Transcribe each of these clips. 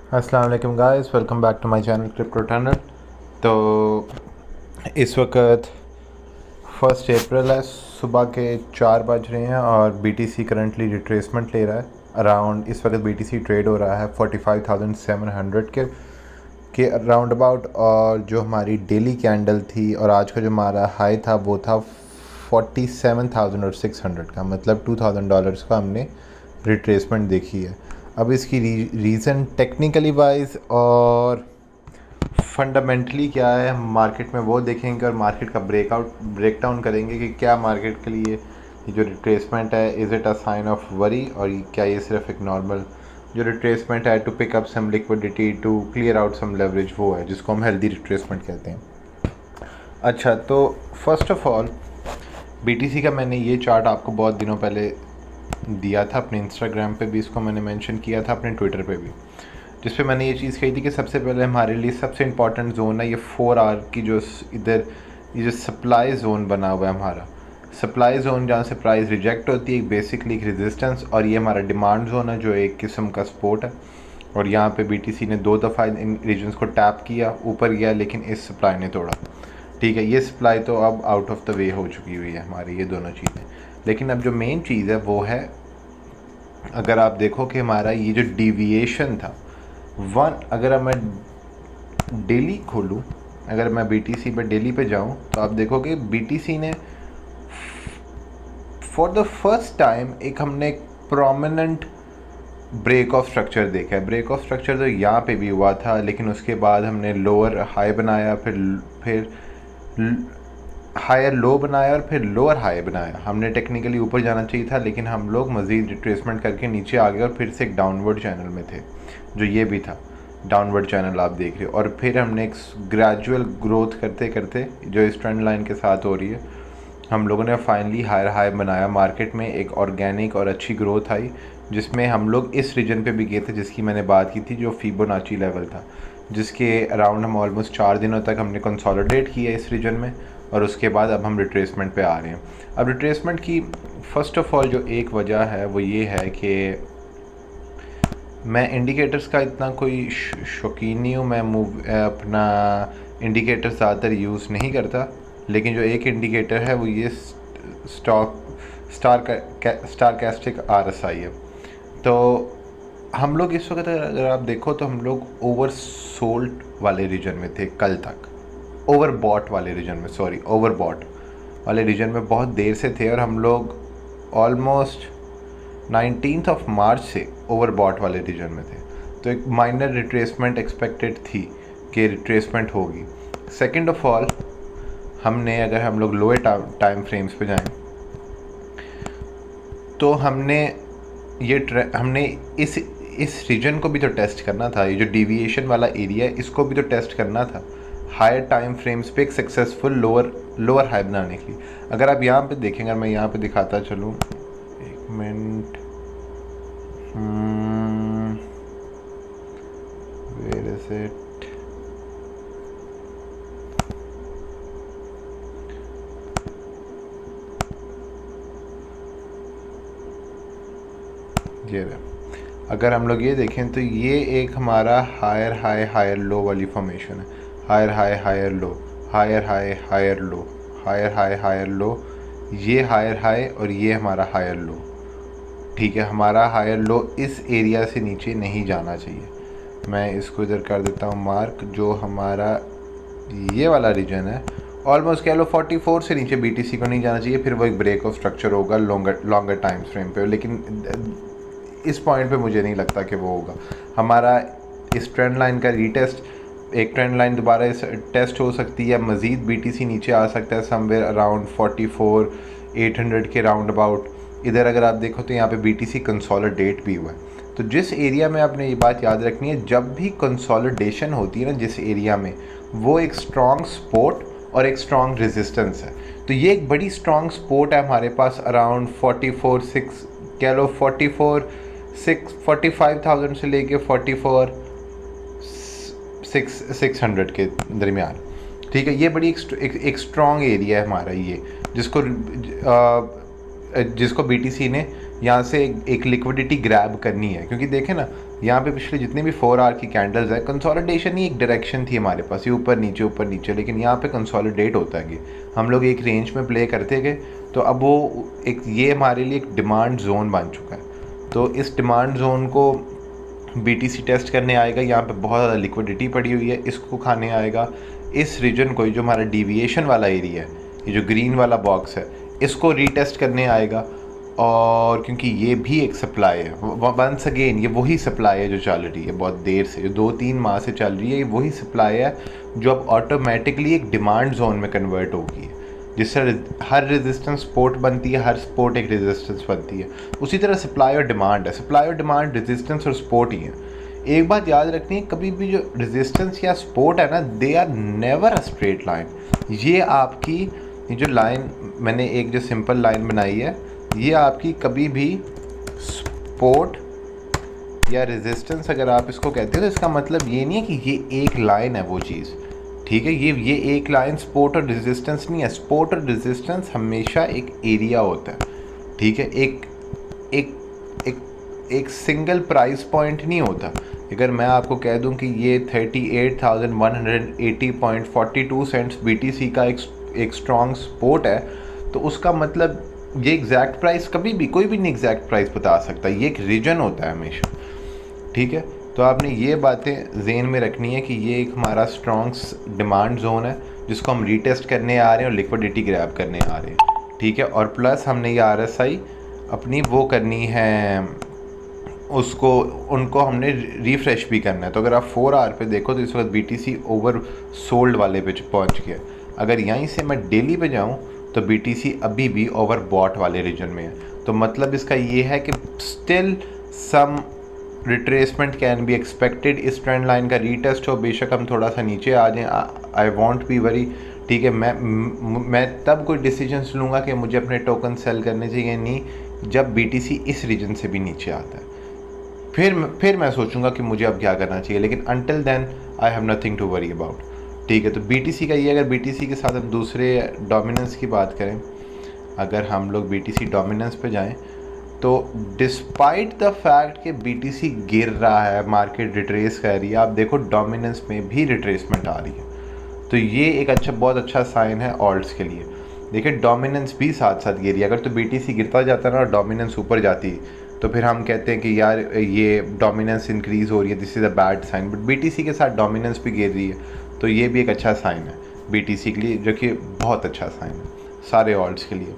अस्सलाम वालेकुम guys, welcome back to my channel Crypto Tunnel. तो इस वक्त 1 अप्रैल है, सुबह के 4 बज रहे हैं और बीटीसी करंटली रिट्रेसमेंट ले रहा है। अराउंड इस वक्त बीटीसी ट्रेड हो रहा है 45,700 के राउंड अबाउट। और जो हमारी डेली कैंडल थी और आज का जो हमारा हाई था वो था 47,600 का, मतलब $2,000 का हमने रिट्रेसमेंट देखी है। अब इसकी रीज़न टेक्निकली वाइज और फंडामेंटली क्या है हम मार्केट में वो देखेंगे और मार्केट का ब्रेकडाउन करेंगे कि क्या मार्केट के लिए ये जो रिट्रेसमेंट है is it a sign of worry, और क्या ये सिर्फ एक नॉर्मल जो रिट्रेसमेंट है to pick up some liquidity to clear out some leverage, वो है जिसको हम हेल्दी रिट्रेसमेंट कहते हैं। अच्छा, तो फर्स्ट ऑफ ऑल बीटीसी का मैंने ये चार्ट आपको बहुत दिनों पहले दिया था, अपने इंस्टाग्राम पे भी इसको मैंने मेंशन किया था, अपने ट्विटर पे भी, जिस पे मैंने ये चीज़ कही थी कि सबसे पहले हमारे लिए सबसे इम्पॉर्टेंट जोन है ये 4 आवर की जो इधर ये जो सप्लाई जोन बना हुआ है हमारा सप्लाई जोन, जहाँ से प्राइस रिजेक्ट होती है, एक बेसिकली एक रेजिस्टेंस, और ये हमारा डिमांड जोन है जो एक किस्म का सपोर्ट है। और यहाँ पे बीटीसी ने 2 दफ़ा इन रीजन्स को टैप किया, ऊपर गया, लेकिन इस सप्लाई ने तोड़ा। ठीक है, ये सप्लाई तो अब आउट ऑफ द वे हो चुकी हुई है हमारी ये दोनों चीज़ें। लेकिन अब जो मेन चीज़ है वो है, अगर आप देखो कि हमारा ये जो डिविएशन था अगर मैं डेली खोलूँ, अगर मैं बीटीसी पे डेली पे जाऊँ तो आप देखोगे बीटीसी ने फॉर द फर्स्ट टाइम हमने एक प्रोमिनेंट ब्रेक ऑफ स्ट्रक्चर देखा है। ब्रेक ऑफ स्ट्रक्चर तो यहाँ पे भी हुआ था, लेकिन उसके बाद हमने लोअर हाई बनाया, फिर हायर लो बनाया और फिर लोअर हाई बनाया। हमने टेक्निकली ऊपर जाना चाहिए था, लेकिन हम लोग मज़ीद रिट्रेसमेंट करके नीचे आ गए और फिर से एक डाउनवर्ड चैनल में थे, जो ये भी था डाउनवर्ड चैनल आप देख रहे हो। और फिर हमने एक ग्रेजुअल ग्रोथ करते करते जो इस ट्रेंड लाइन के साथ हो रही है, हम लोगों ने फाइनली हायर हाई बनाया। मार्केट में एक ऑर्गेनिक और अच्छी ग्रोथ आई, जिसमें हम लोग इस रीजन पे भी गए थे जिसकी मैंने बात की थी, जो फिबोनाची लेवल था, जिसके अराउंड हम ऑलमोस्ट 4 दिनों तक हमने कंसोलिडेट किया इस रीजन में। और उसके बाद अब हम रिट्रेसमेंट पे आ रहे हैं। अब रिट्रेसमेंट की फ़र्स्ट ऑफ ऑल जो एक वजह है वो ये है कि मैं इंडिकेटर्स का इतना कोई शौकीन नहीं हूँ। मैं अपना इंडिकेटर ज़्यादातर यूज़ नहीं करता, लेकिन जो एक इंडिकेटर है वो ये स्टारकैस्टिक RSI है। तो हम लोग इस वक्त अगर आप देखो तो हम लोग ओवर सोल्ड वाले रीजन में थे कल तक, ओवरबॉट वाले रीजन में बहुत देर से थे, और हम लोग ऑलमोस्ट 19 मार्च से ओवरबॉट वाले रीजन में थे। तो एक माइनर रिट्रेसमेंट एक्सपेक्टेड थी कि रिट्रेसमेंट होगी। सेकंड ऑफ ऑल, हमने अगर हम लोग लोअर टाइम फ्रेम्स पे जाएं तो हमने इस रीजन को भी तो टेस्ट करना था। ये जो डिविएशन वाला एरिया है इसको भी तो टेस्ट करना था हायर टाइम फ्रेम्स पे एक सक्सेसफुल लोअर हाई बनाने के लिए। अगर आप यहाँ पे देखेंगे, अगर मैं यहाँ पे दिखाता चलूँ, एक मिनट, वेयर इज इट, ये रहा। अगर हम लोग ये देखें तो ये एक हमारा हायर हाई हायर लो वाली फॉर्मेशन है। Higher high higher low, higher high higher low, higher high higher low, higher high high और ये हमारा हायर लो। ठीक है, हमारा हायर लो इस एरिया से नीचे नहीं जाना चाहिए। मैं इसको इधर कर देता हूँ मार्क। जो हमारा ये वाला रीजन है, ऑलमोस्ट कह लो 44 से नीचे बीटीसी को नहीं जाना चाहिए। फिर वो एक ब्रेक ऑफ स्ट्रक्चर होगा लॉन्गर टाइम फ्रेम पे, लेकिन इस पॉइंट पे मुझे नहीं लगता कि वो होगा। हमारा इस ट्रेंड लाइन का रीटेस्ट, एक ट्रेंड लाइन दोबारा टेस्ट हो सकती है, मज़ीद बीटीसी नीचे आ सकता है समवेयर अराउंड 44,800 के राउंड अबाउट। इधर अगर आप देखो तो यहाँ पे बीटीसी कंसोलिडेट भी हुआ है। तो जिस एरिया में आपने ये बात याद रखनी है, जब भी कंसोलिडेशन होती है ना जिस एरिया में, वो एक स्ट्रॉन्ग सपोर्ट और एक स्ट्रॉन्ग रेजिस्टेंस है। तो ये एक बड़ी स्ट्रॉन्ग सपोर्ट है हमारे पास अराउंड 44,600 कह लो 45,000 से लेके 44,600 के दरमियान। ठीक है, ये बड़ी एक स्ट्रॉन्ग एरिया है हमारा ये, जिसको बीटीसी ने यहाँ से एक लिक्विडिटी ग्रैब करनी है, क्योंकि देखें ना यहाँ पे पिछले जितने भी 4 आवर की कैंडल्स है, कंसोलिडेशन ही एक डायरेक्शन थी हमारे पास, ये ऊपर नीचे, लेकिन यहाँ पे कंसोलिडेट होता है कि हम लोग एक रेंज में प्ले करते गए, तो अब वो एक ये हमारे लिए एक डिमांड जोन बन चुका है। तो इस डिमांड जोन को BTC टेस्ट करने आएगा, यहाँ पे बहुत ज़्यादा लिक्विडिटी पड़ी हुई है, इसको खाने आएगा। इस रीजन को, जो हमारा डिविएशन वाला एरिया है, ये जो ग्रीन वाला बॉक्स है, इसको रीटेस्ट करने आएगा। और क्योंकि ये भी एक सप्लाई है, वंस अगेन ये वही सप्लाई है जो चल रही है बहुत देर से, जो 2-3 माह से चल रही है, ये वही सप्लाई है जो अब ऑटोमेटिकली एक डिमांड जोन में कन्वर्ट होगी, जिससे हर रेजिस्टेंस सपोर्ट बनती है, हर सपोर्ट एक रेजिस्टेंस बनती है। उसी तरह सप्लाई और डिमांड है, सप्लाई और डिमांड रेजिस्टेंस और सपोर्ट ही है। एक बात याद रखनी है, कभी भी जो रेजिस्टेंस या सपोर्ट है ना, they are never a straight line. ये आपकी ये जो लाइन मैंने एक जो सिंपल लाइन बनाई है, ये आपकी कभी भी सपोर्ट या रेजिस्टेंस अगर आप इसको कहते हो, तो इसका मतलब ये नहीं है कि ये एक लाइन है वो चीज़, ठीक है। ये एक लाइन सपोर्ट और रेजिस्टेंस नहीं है। सपोर्ट और रेजिस्टेंस हमेशा एक एरिया होता है, ठीक है। एक सिंगल प्राइस पॉइंट नहीं होता। अगर मैं आपको कह दूं कि ये 38,180.42 सेंट्स BTC का एक स्ट्रॉन्ग सपोर्ट है, तो उसका मतलब ये एग्जैक्ट प्राइस कभी भी कोई भी नहीं एग्जैक्ट प्राइस बता सकता, ये एक रीजन होता है हमेशा, ठीक है। तो आपने ये बातें ज़हन में रखनी है कि ये एक हमारा स्ट्रॉन्ग डिमांड जोन है, जिसको हम रीटेस्ट करने आ रहे हैं और लिक्विडिटी ग्रैब करने आ रहे हैं, ठीक है। और प्लस हमने ये RSI अपनी वो करनी है, उनको हमने रिफ़्रेश भी करना है। तो अगर आप 4 आवर पे देखो तो इस वक्त BTC ओवर सोल्ड वाले पे पहुंच गया। अगर यहीं से मैं डेली पे जाऊं तो BTC अभी भी ओवर बॉट वाले रीजन में है। तो मतलब इसका ये है कि still some retracement can be expected. इस ट्रेंड लाइन का रीटेस्ट हो, बेशक हम थोड़ा सा नीचे आ जाएँ, आई वॉन्ट बी वरी, ठीक है। मैं तब कोई डिसीजंस लूँगा कि मुझे अपने टोकन सेल करने चाहिए नहीं, जब BTC इस रीजन से भी नीचे आता है, फिर मैं सोचूंगा कि मुझे अब क्या करना चाहिए। लेकिन until then I have nothing to worry about, ठीक है। तो BTC का ये, अगर BTC के साथ हम दूसरे डोमिनेंस की बात करें, अगर हम लोग BTC डोमिनेंस पे जाएं, तो डिस्पाइट द फैक्ट कि BTC गिर रहा है, मार्केट रिट्रेस कर रही है, आप देखो डोमिनेंस में भी रिट्रेसमेंट आ रही है। तो ये एक बहुत अच्छा साइन है ऑल्ट्स के लिए। देखिए डोमिनेंस भी साथ साथ गिरी। अगर तो BTC गिरता जाता ना और डोमिनेंस ऊपर जाती, तो फिर हम कहते हैं कि यार ये डोमिनेंस इंक्रीज़ हो रही है, this is a bad sign. But BTC के साथ डोमिनेंस भी गिर रही है, तो ये भी एक अच्छा साइन है BTC के लिए, जो कि बहुत अच्छा साइन है सारे ऑल्ट्स के लिए।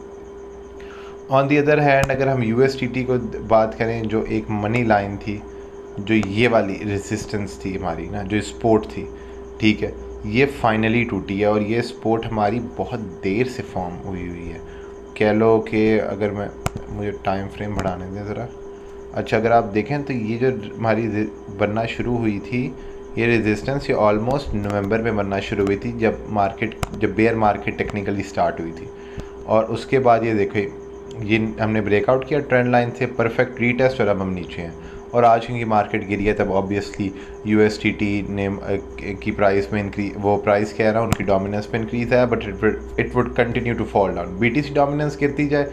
ऑन दी अदर हैंड, अगर हम USDT को बात करें, जो एक मनी लाइन थी, जो ये वाली रेजिस्टेंस थी हमारी ना, जो सपोर्ट थी, ठीक है, ये फाइनली टूटी है। और ये सपोर्ट हमारी बहुत देर से फॉर्म हुई है। कह लो कि अगर मुझे टाइम फ्रेम बढ़ाने दें ज़रा। अच्छा, अगर आप देखें तो ये जो हमारी बनना शुरू हुई थी, ये रेजिस्टेंस, ये ऑलमोस्ट नवंबर में बनना शुरू हुई थी, जब बेयर मार्केट टेक्निकली स्टार्ट हुई थी। और उसके बाद ये देखो, ये हमने ब्रेकआउट किया ट्रेंड लाइन से, परफेक्ट रीटेस्ट, और अब हम नीचे हैं। और आज क्योंकि मार्केट गिरी है, तब ऑब्वियसली USDT ने की प्राइस में वो प्राइस कह रहा है, उनकी डोमिनेंस पे इंक्रीज़ है, but it would continue to fall down. BTC dominance गिरती जाए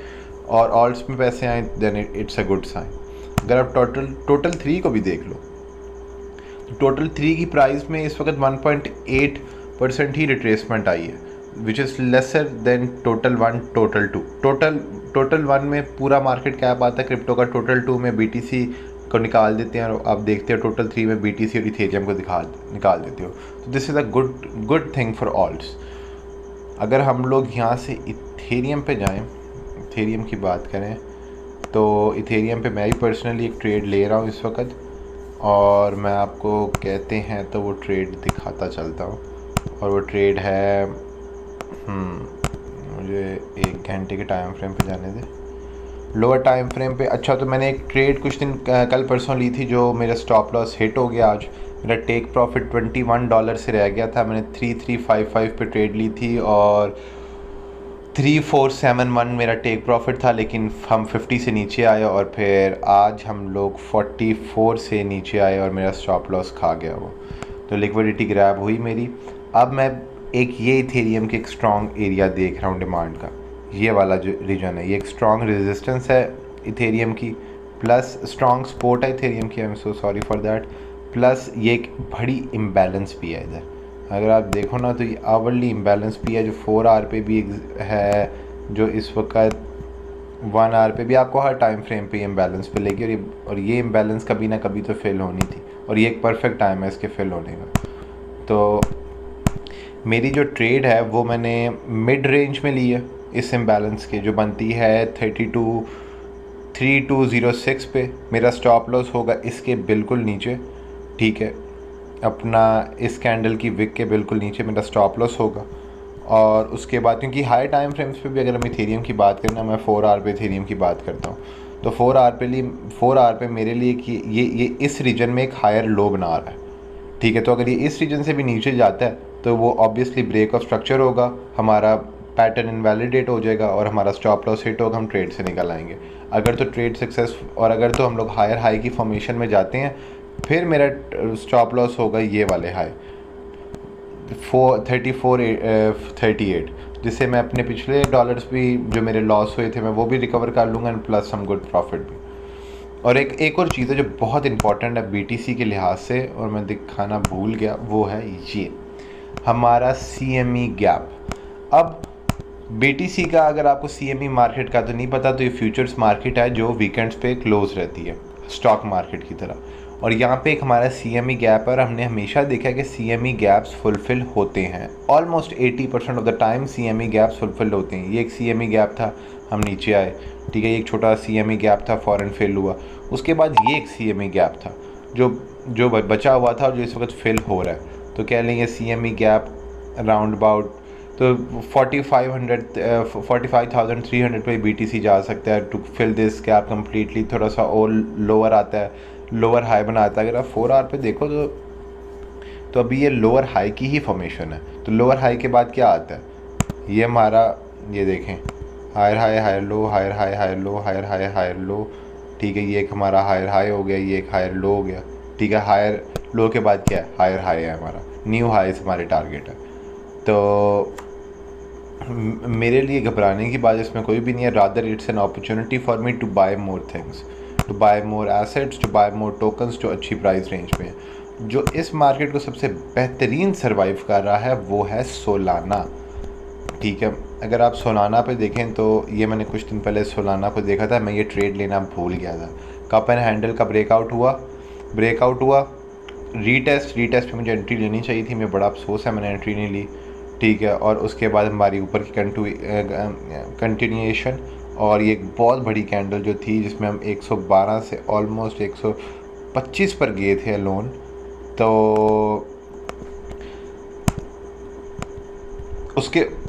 और ऑल्ट्स में पैसे आए, then it's a good sign. अगर आप टोटल 3 को भी देख लो, तो टोटल 3 की प्राइस में इस वक्त 1.8% ही रिट्रेसमेंट आई है, which is lesser than total 1, total 2। Total 1 में पूरा मार्केट कैप आता है क्रिप्टो का, टोटल 2 में BTC को निकाल देते हैं, और आप देखते हो टोटल 3 में BTC और इथेरियम को निकाल देते हो। तो this is a good thing for ult's. अगर हम लोग यहाँ से इथेरियम पे जाएं, इथेरियम की बात करें, तो इथेरियम पे मैं भी पर्सनली एक ट्रेड ले रहा हूँ इस वक्त, और मैं आपको कहते हैं तो वो ट्रेड दिखाता चलता हूँ। और वो ट्रेड है, मुझे 1 घंटे के टाइम फ्रेम पे जाने दे, लोअर टाइम फ्रेम पे। अच्छा, तो मैंने एक ट्रेड कुछ दिन कल परसों ली थी, जो मेरा स्टॉप लॉस हिट हो गया आज। मेरा टेक प्रॉफिट $21 से रह गया था। मैंने 3355 पे ट्रेड ली थी और 3471 मेरा टेक प्रॉफिट था, लेकिन हम 50 से नीचे आए, और फिर आज हम लोग 44 से नीचे आए और मेरा स्टॉप लॉस खा गया वो। तो लिक्विडिटी ग्रैब हुई मेरी। अब मैं ये इथेरियम के एक स्ट्रॉन्ग एरिया देख रहा हूँ डिमांड का, ये वाला जो रीजन है, ये एक स्ट्रॉन्ग रेजिस्टेंस है इथेरियम की, प्लस स्ट्रॉन्ग सपोर्ट है इथेरियम की, I am so sorry for that, plus ये एक बड़ी इम्बैलेंस भी है इधर। अगर आप देखो ना तो ये आवरली इम्बैलेंस भी है, जो 4 आवर पे भी है, जो इस वक्त 1 आवर पे भी आपको हर टाइम फ्रेम पे इम्बैलेंस मिलेगी। और ये इम्बैलेंस कभी ना कभी तो फिल होनी थी, और ये एक परफेक्ट टाइम है इसके फिल होने का। तो मेरी जो ट्रेड है वो मैंने मिड रेंज में ली है इस इम्बैलेंस के, जो बनती है 32,3206 पे। मेरा स्टॉप लॉस होगा इसके बिल्कुल नीचे, ठीक है, अपना इस कैंडल की विक के बिल्कुल नीचे मेरा स्टॉप लॉस होगा। और उसके बाद क्योंकि हाई टाइम फ्रेम्स पे भी अगर हम इथेरियम की बात करें ना, मैं 4 आवर पे इथेरियम की बात करता हूँ, तो 4 आवर पे मेरे लिए कि ये इस रीजन में एक हायर लो बना रहा है, ठीक है। तो अगर ये इस रीजन से भी नीचे जाता है तो वो ऑब्वियसली ब्रेक ऑफ स्ट्रक्चर होगा, हमारा पैटर्न इनवैलिडेट हो जाएगा और हमारा स्टॉप लॉस हिट होगा, हम ट्रेड से निकल आएंगे। अगर तो ट्रेड सक्सेस, और अगर तो हम लोग हायर हाई की फॉर्मेशन में जाते हैं, फिर मेरा स्टॉप लॉस होगा ये वाले हाई 3438, जिससे मैं अपने पिछले डॉलर्स भी जो मेरे लॉस हुए थे मैं वो भी रिकवर कर लूँगा, and plus some good profit भी। और एक और चीज़ है जो बहुत इंपॉर्टेंट है BTC के लिहाज से, और मैं दिखाना भूल गया, वो है ये हमारा CME गैप। अब BTC का अगर आपको CME मार्केट का तो नहीं पता, तो ये फ्यूचर्स मार्केट है जो वीकेंड्स पे क्लोज रहती है स्टॉक मार्केट की तरह, और यहाँ पे एक हमारा CME गैप है, और हमने हमेशा देखा है कि CME गैप्स फुलफ़िल होते हैं। Almost 80% of the time CME gaps fulfil होते हैं। ये एक CME गैप था, हम नीचे आए, ठीक है, ये एक छोटा CME गैप था, फ़ौरन फिल हुआ। उसके बाद ये एक CME गैप था जो बचा हुआ था और जो इस वक्त फिल हो रहा है। तो कह लेंगे CME गैप अराउंड अबाउट, तो 45,300 पे BTC जा सकता है to fill this gap completely. थोड़ा सा और लोअर आता है, लोअर हाई बनाता है। अगर आप 4 आवर पे देखो तो अभी ये लोअर हाई की ही फॉर्मेशन है। तो लोअर हाई के बाद क्या आता है, ये हमारा, ये देखें, higher high higher low, higher high higher low, higher high higher low, ठीक है, ये एक हमारा हायर हाई हो गया, ये एक हायर लो हो गया, ठीक है। हायर लो के बाद क्या है, हायर हाई है, हमारा न्यू हाईस हमारे टारगेट है। तो मेरे लिए घबराने की बात इसमें कोई भी नहीं है, rather it's an opportunity for me to buy more things, to buy more assets, to buy more tokens जो अच्छी प्राइस रेंज में है। जो इस मार्केट को सबसे बेहतरीन सर्वाइव कर रहा है वो है सोलाना, ठीक है। अगर आप सोलाना पे देखें तो ये मैंने कुछ दिन पहले सोलाना को देखा था, मैं ये ट्रेड लेना भूल गया था। कप एंड हैंडल का ब्रेकआउट हुआ, रीटेस्ट पे मुझे एंट्री लेनी चाहिए थी, मैं बड़ा अफसोस है मैंने एंट्री नहीं ली, ठीक है। और उसके बाद हमारी ऊपर की कंटिन्यूएशन, और ये एक बहुत बड़ी कैंडल जो थी जिसमें हम 112 से ऑलमोस्ट 125 पर गए थे लोन। तो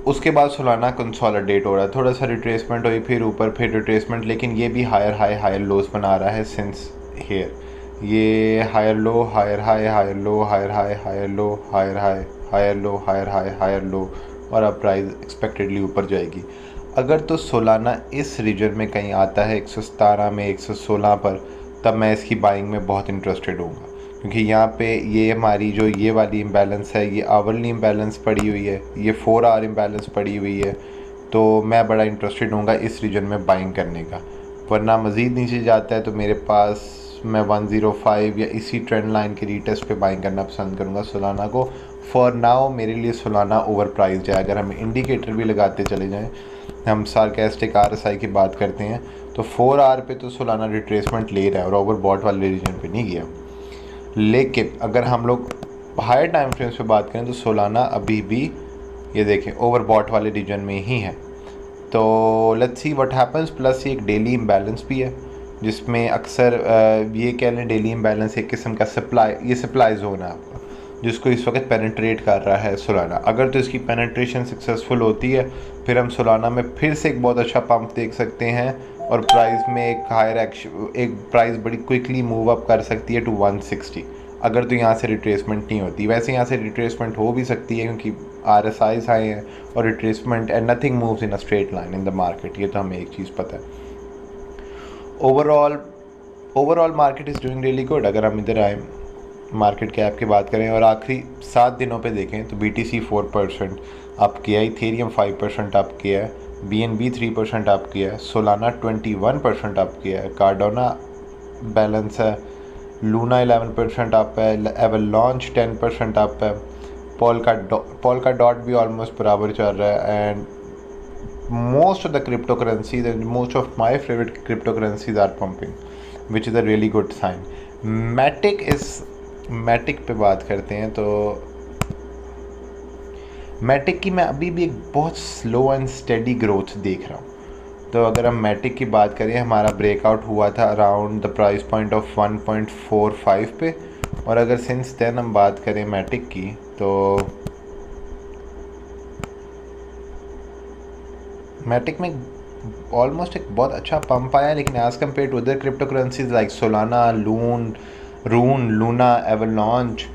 उसके बाद सोलाना कंसोलिडेट हो रहा है, थोड़ा सा रिट्रेसमेंट हुई, फिर ऊपर, फिर रिट्रेसमेंट, लेकिन ये भी हायर हाई हायर लोज बना रहा है सिंस हेयर। ये higher low, higher high, higher low, higher high, higher low, higher high, higher low, higher high, higher low, और अब प्राइस एक्सपेक्टेडली ऊपर जाएगी। अगर तो सोलाना इस रीजन में कहीं आता है 117 में, 116 पर, तब मैं इसकी बाइंग में बहुत इंटरेस्टेड हूँगा, क्योंकि यहाँ पे ये हमारी जो ये वाली इम्बैलेंस है, ये आवरली इम्बैलेंस पड़ी हुई है, ये 4 आवर इम्बैलेंस पड़ी हुई है। तो मैं बड़ा इंटरेस्टेड हूँगा इस रीजन में बाइंग करने का। वरना मज़ीद नीचे जाता है तो मेरे पास, मैं 105 या इसी ट्रेंड लाइन के रीटेस्ट पे बाइंग करना पसंद करूँगा सोलाना को। फॉर नाउ मेरे लिए सोलाना ओवर प्राइस्ड है। अगर हम इंडिकेटर भी लगाते चले जाएं, हम सार्केस्टिक RSI की बात करते हैं, तो 4 आवर पे तो सोलाना रिट्रेसमेंट ले रहा है और ओवरबॉट वाले रीजन पे नहीं गया। लेकिन अगर हम लोग हायर टाइम फ्रेम्स पे बात करें तो सोलाना अभी भी, ये देखें, ओवरबॉट वाले रीजन में ही है। तो let's see what happens. Plus ये एक डेली इम्बैलेंस भी है, जिसमें अक्सर ये कह लें डेली इम्बैलेंस एक किस्म का सप्लाई जोन है आपका, जिसको इस वक्त पेनिट्रेट कर रहा है सोलाना। अगर तो इसकी पेनिट्रेशन सक्सेसफुल होती है, फिर हम सोलाना में फिर से एक बहुत अच्छा पंप देख सकते हैं, और प्राइस में एक हायर एक प्राइस बड़ी क्विकली मूव अप कर सकती है टू 160, अगर तो यहाँ से रिट्रेसमेंट नहीं होती। वैसे यहाँ से रिट्रेसमेंट हो भी सकती है क्योंकि RSIs आए हैं, और retracement and nothing moves in a straight line in the market, ये तो हमें एक चीज़ पता है। Overall market is doing really good. अगर हम इधर आए मार्केट कैप की बात करें और आखिरी 7 दिनों पे देखें तो BTC 4% अप किया है, इथेरियम 5% अप किया है, BNB 3% अप किया है, सोलाना 21% अप किया है, कार्डोना बैलेंस है, लूना 11% अप है, एवलांच 10% अप है, पॉल का डॉट भी ऑलमोस्ट बराबर चल रहा है, and most of the cryptocurrencies and most of my favorite cryptocurrencies are pumping, which is a really good sign. Matic पे बात करते हैं तो Matic की मैं अभी भी एक बहुत स्लो एंड स्टेडी ग्रोथ देख रहा हूँ। तो अगर हम Matic की बात करें, हमारा ब्रेकआउट हुआ था around the price point of 1.45 पे, और अगर सिंस देन हम बात करें Matic की तो मैटिक में ऑलमोस्ट एक बहुत अच्छा पंप आया है, लेकिन as compare to other crypto currencies like Solana, Rune, Luna, Avalanche,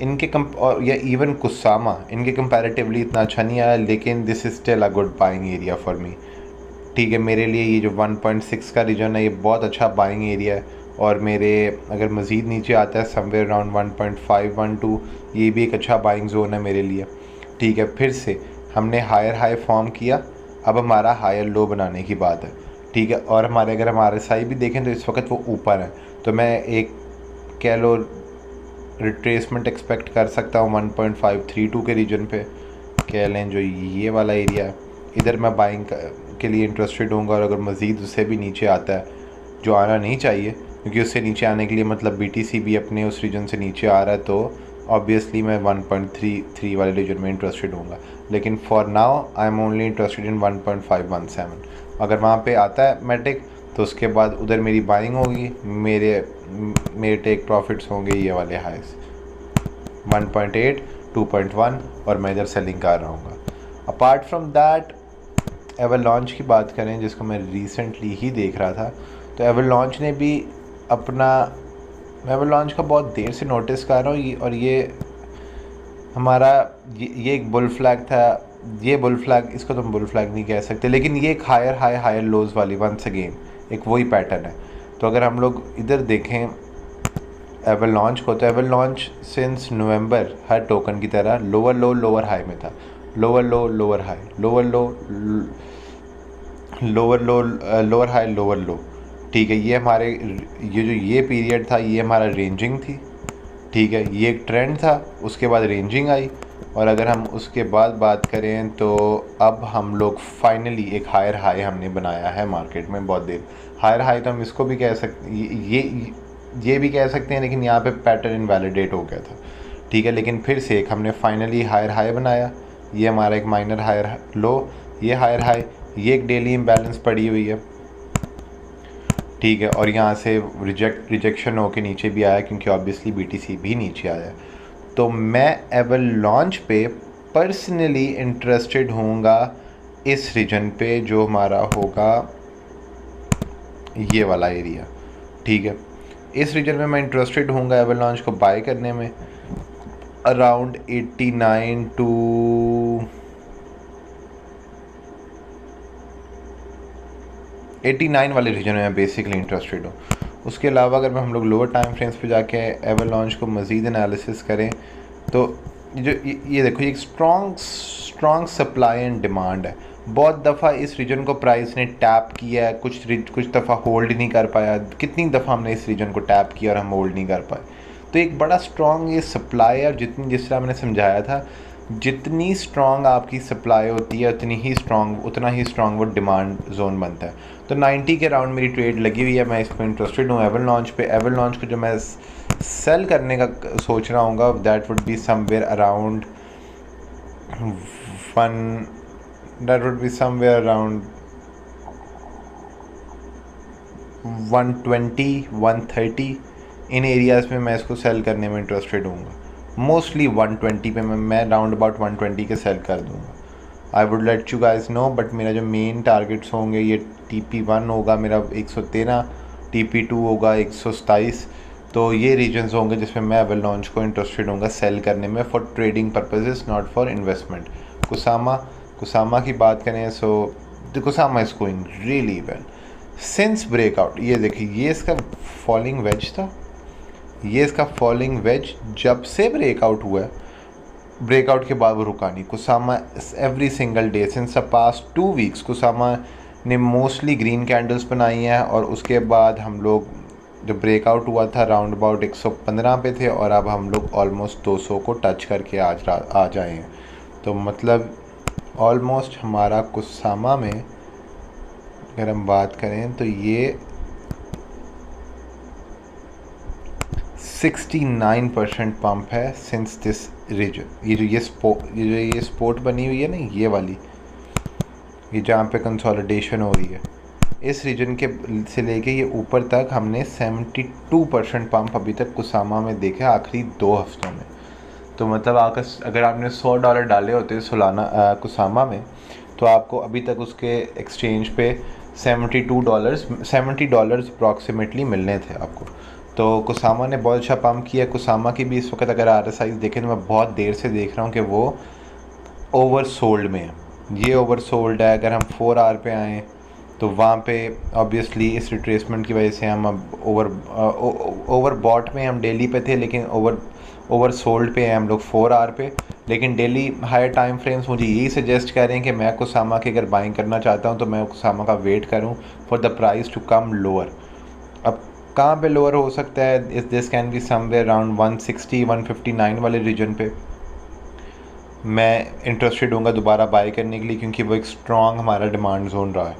इनके और या इवन कुसामा, इनके कंपैरेटिवली इतना अच्छा नहीं आया, लेकिन this is still a good buying area for me. ठीक है, मेरे लिए ये जो 1.6 का रीजन है ये बहुत अच्छा बाइंग एरिया है, और मेरे अगर मज़ीद नीचे आता है समवेयर अराउंड 1.5-1.2, ये भी एक अच्छा बाइंग जोन है मेरे लिए। ठीक है, फिर से हमने हायर हाई फॉर्म किया, अब हमारा हायर लो बनाने की बात है। ठीक है, और हमारे अगर हम RSI भी देखें तो इस वक्त वो ऊपर है, तो मैं एक कह लो रिट्रेसमेंट एक्सपेक्ट कर सकता हूँ 1.532 के रीजन पे, कह लें जो ये वाला एरिया है, इधर मैं बाइंग के लिए इंटरेस्टेड हूँगा। और अगर मज़ीद उससे भी नीचे आता है, जो आना नहीं चाहिए, क्योंकि उससे नीचे आने के लिए मतलब BTC भी अपने उस रीजन से नीचे आ रहा है, तो ऑब्वियसली मैं 1.33 वाले रीजन में इंटरेस्टेड हूँगा, लेकिन for now I am only interested in 1.517। अगर वहाँ पे आता है मैटिक तो उसके बाद उधर मेरी बाइंग होगी, मेरे टेक प्रॉफिट्स होंगे ये वाले हाइस 1.8, 2.1, और मैं इधर सेलिंग कर रहा हूँ। अपार्ट फ्रॉम दैट, एवलांच की बात करें जिसको मैं रिसेंटली ही देख रहा था, तो एवलांच ने भी अपना, मैं एवलांच का बहुत देर से नोटिस कर रहा हूँ, और ये हमारा ये एक बुल फ्लैग था। ये बुल फ्लैग, इसको तो हम बुल फ्लैग नहीं कह सकते, लेकिन ये एक हायर लोज वाली वंस अगेन एक वही पैटर्न है। तो अगर हम लोग इधर देखें एवलांच को, तो एवलांच सिंस नवंबर हर टोकन की तरह लोअर लो लोअर हाई में था, लोअर लो लोअर हाई, लोअर लो लोअर लो लोअर हाई लोअर लो। ठीक है, ये हमारे ये पीरियड था, ये हमारा रेंजिंग थी। ठीक है, ये एक ट्रेंड था, उसके बाद रेंजिंग आई, और अगर हम उसके बाद बात करें तो अब हम लोग फाइनली एक हायर हाई हमने बनाया है मार्केट में। बहुत देर हायर हाई तो हम इसको भी कह सकते, ये भी कह सकते हैं, लेकिन यहाँ पे पैटर्न इनवैलिडेट हो गया था। ठीक है, लेकिन फिर से एक हमने फाइनली हायर हाई बनाया, ये हमारा एक minor higher low, higher high high, ये एक डेली इम्बैलेंस पड़ी हुई है। ठीक है, और यहाँ से रिजेक्शन होके नीचे भी आया, क्योंकि ऑब्वियसली BTC भी नीचे आया। तो मैं एवलांच पे पर्सनली इंटरेस्टेड होऊंगा इस रीजन पे, जो हमारा होगा ये वाला एरिया। ठीक है, इस रीजन में मैं इंटरेस्टेड होऊंगा एवलांच को बाय करने में अराउंड 89 वाले रीजन में मैं बेसिकली इंटरेस्टेड हूँ। उसके अलावा अगर हम लोग लोअर टाइम फ्रेम्स पे जाके एवलांच को मज़ीद एनालिसिस करें, तो जो ये देखो, ये एक स्ट्रॉन्ग सप्लाई एंड डिमांड है। बहुत दफ़ा इस रीजन को प्राइस ने टैप किया है, कुछ दफ़ा होल्ड नहीं कर पाया। कितनी दफ़ा हमने इस रीजन को टैप किया और हम होल्ड नहीं कर पाए। तो एक बड़ा स्ट्रॉन्ग ये सप्लाई है, और जिस तरह मैंने समझाया था, जितनी स्ट्रॉन्ग आपकी सप्लाई होती है उतना ही स्ट्रॉन्ग वो डिमांड जोन बनता है। तो 90 के अराउंड मेरी ट्रेड लगी हुई है, मैं इस पर इंटरेस्टेड हूँ एवलांच पे। एवलांच को जो मैं सेल करने का सोच रहा हूँ, that would be somewhere around 120, 130 in areas में मैं इसको सेल करने में इंटरेस्टेड हूँ। मोस्टली 120 पे मैं राउंड अबाउट 120 के सेल कर दूँगा। I would let you guys know, but मेरा जो मेन टारगेट्स होंगे, ये TP1 होगा मेरा 113, TP2 होगा 127। तो ये रीजन्स होंगे जिसमें मैं एवलांच को इंटरेस्टेड होऊंगा सेल करने में for trading purposes, not for investment. Kusama की बात करें, so the Kusama is going really well since breakout. ये देखिए, ये इसका फॉलिंग वेज था, ये इसका फॉलिंग वेज जब से ब्रेकआउट हुआ है, ब्रेकआउट के बाद वो रुका नहीं। Kusama every single day since the past 2 weeks Kusama ने मोस्टली ग्रीन कैंडल्स बनाई हैं, और उसके बाद हम लोग जब ब्रेकआउट हुआ था राउंड अबाउट 115 पे थे, और अब हम लोग ऑलमोस्ट 200 को टच करके आ जाए हैं। तो मतलब ऑलमोस्ट हमारा कुसामा में अगर हम बात करें तो ये 69% पंप है सिंस दिस रीजन। ये जो ये स्पोर्ट बनी हुई है ना, ये वाली, ये जहाँ पे कंसोलिडेशन हो रही है, इस रीजन के से लेके ये ऊपर तक हमने 72% पंप अभी तक कुसामा में देखे आखिरी 2 हफ्तों में। तो मतलब अगर आपने $100 डाले होते सोलाना कुसामा में, तो आपको अभी तक उसके एक्सचेंज पे $70 अप्रॉक्सीमेटली मिलने थे आपको। तो कुसामा ने बहुत अच्छा पंप किया। कुसामा की भी इस वक्त अगर RSI देखें तो मैं बहुत देर से देख रहा हूँ कि वो ओवर सोल्ड में है। ये ओवर सोल्ड है। अगर हम 4 आवर पे आएँ तो वहाँ पे ऑब्वियसली इस रिट्रेसमेंट की वजह से हम अब ओवर बॉट में हम डेली पे थे, लेकिन ओवर सोल्ड पे हैं हम लोग 4 आवर पे। लेकिन डेली हायर टाइम फ्रेम्स मुझे यही सजेस्ट कर रहे हैं कि मैं कुसामा की अगर बाइंग करना चाहता हूँ तो मैं कुसामा का वेट करूँ for the price to come lower. अब कहाँ पे लोअर हो सकता है? इस this can be somewhere around 160-159 वाले रीजन पे मैं इंटरेस्टेड होऊंगा दोबारा बाय करने के लिए, क्योंकि वो एक स्ट्रॉन्ग हमारा डिमांड जोन रहा है।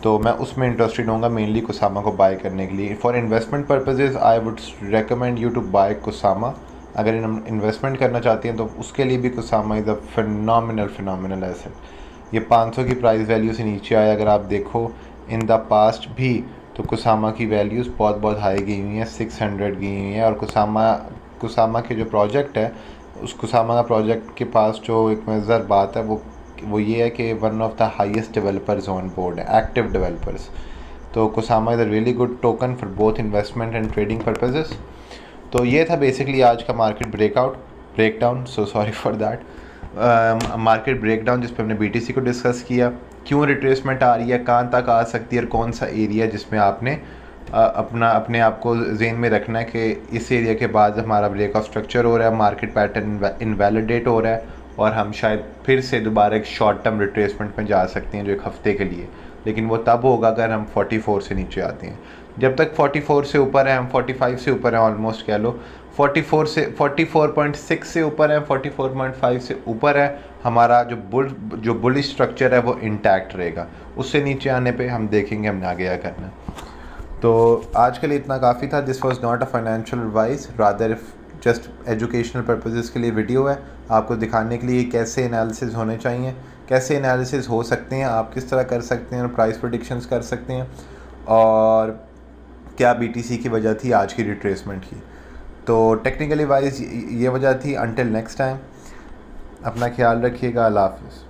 तो मैं उसमें इंटरेस्टेड होऊंगा मेनली कुसामा को बाय करने के लिए। For investment purposes I would recommend you to buy Kusama. अगर इन्वेस्टमेंट करना चाहती हैं तो उसके लिए भी Kusama is a phenomenal asset. ये 500 की प्राइस वैल्यू से नीचे आया। अगर आप देखो इन द पास्ट भी तो कुसामा की वैल्यूज़ बहुत हाई गई हुई हैं, 600 गई हुई हैं। और कुसामा के जो प्रोजेक्ट है, उस कुसामा का प्रोजेक्ट के पास जो एक मज़ेदार बात है वो ये है कि one of the highest developers on board है, एक्टिव डेवलपर्स। तो Kusama is a really good token for both investment and trading purposes. तो ये था बेसिकली आज का market breakdown, so sorry for that. Market breakdown जिस पर हमने BTC को डिस्कस किया, क्यों रिट्रेसमेंट आ रही है, कहाँ तक आ सकती है, और कौन सा एरिया जिसमें आपने अपने आप को जेन में रखना है कि इस एरिया के बाद हमारा ब्रेक ऑफ स्ट्रक्चर हो रहा है, मार्केट पैटर्न इनवैलिडेट हो रहा है, और हम शायद फिर से दोबारा एक शॉर्ट टर्म रिट्रेसमेंट में जा सकते हैं जो 1 हफ्ते के लिए। लेकिन वो तब होगा अगर हम 44 से नीचे आते हैं। जब तक 44 से ऊपर है, हम 45 से ऊपर हैं ऑलमोस्ट, कह लो 44.6 से ऊपर है, 44.5 से ऊपर है, हमारा जो बुलिश स्ट्रक्चर है वो इंटैक्ट रहेगा। उससे नीचे आने पे हम देखेंगे हमने आगे क्या करना है। तो आज के लिए इतना काफ़ी था। This was not a financial advice, rather just educational purposes के लिए वीडियो है, आपको दिखाने के लिए कैसे एनालिसिस होने चाहिए, कैसे एनालिसिस हो सकते हैं, आप किस तरह कर सकते हैं और प्राइस प्रेडिक्शंस कर सकते हैं, और क्या BTC की वजह थी आज की रिट्रेसमेंट की। तो टेक्निकली वाइज ये वजह थी। अंटिल नेक्स्ट टाइम अपना ख्याल रखिएगा। अल्लाह हाफ़िज़।